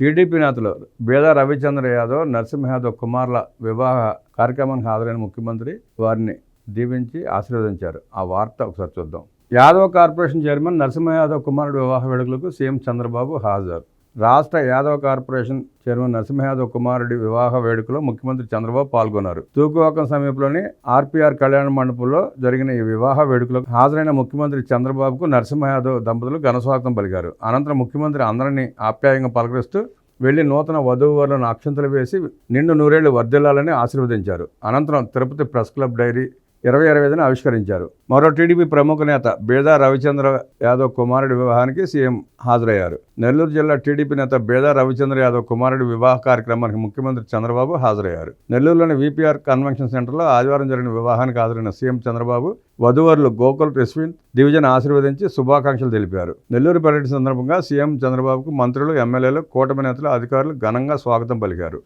TDP నేతలు బేదా రవిచంద్ర యాదవ్, నరసింహ యాదవ్ కుమార్ల వివాహ కార్యక్రమానికి హాజరైన ముఖ్యమంత్రి వారిని దీవించి ఆశీర్వదించారు. ఆ వార్త ఒకసారి చూద్దాం. యాదవ్ కార్పొరేషన్ చైర్మన్ నరసింహ యాదవ్ కుమారుడు వివాహ వేడుకలకు సీఎం చంద్రబాబు హాజరు. రాష్ట్ర యాదవ్ కార్పొరేషన్ చైర్మన్ నరసింహ యాదవ్ కుమారుడి వివాహ వేడుకలో ముఖ్యమంత్రి చంద్రబాబు పాల్గొన్నారు. తూకువాకం సమీపంలోని ఆర్పీఆర్ కళ్యాణ మండపంలో జరిగిన ఈ వివాహ వేడుకలకు హాజరైన ముఖ్యమంత్రి చంద్రబాబుకు నరసింహ యాదవ్ దంపతులు ఘనస్వాగతం పలికారు. అనంతరం ముఖ్యమంత్రి అందరినీ ఆప్యాయంగా పలకరిస్తూ వెళ్లి నూతన వధూవరులను అక్షంతలు వేసి నిండు నూరేళ్లు వర్ధిల్లాలని ఆశీర్వదించారు. అనంతరం తిరుపతి ప్రెస్ క్లబ్ డైరీ 2025ని ఆవిష్కరించారు. మరో టీడీపీ ప్రముఖ నేత బేదా రవిచంద్ర యాదవ్ కుమారుడి వివాహానికి సీఎం హాజరయ్యారు. నెల్లూరు జిల్లా టీడీపీ నేత బేదా రవిచంద్ర యాదవ్ కుమారుడి వివాహ కార్యక్రమానికి ముఖ్యమంత్రి చంద్రబాబు హాజరయ్యారు. నెల్లూరులోని వీపీఆర్ కన్వెన్షన్ సెంటర్లో ఆదివారం జరిగిన వివాహానికి హాజరైన సీఎం చంద్రబాబు వధూవరులు గోకుల్ రిస్విన్ డివిజన్ ఆశీర్వదించి శుభాకాంక్షలు తెలిపారు. నెల్లూరు పర్యటన సందర్భంగా సీఎం చంద్రబాబుకు మంత్రులు, ఎమ్మెల్యేలు, కూటమి నేతలు, అధికారులు ఘనంగా స్వాగతం పలికారు.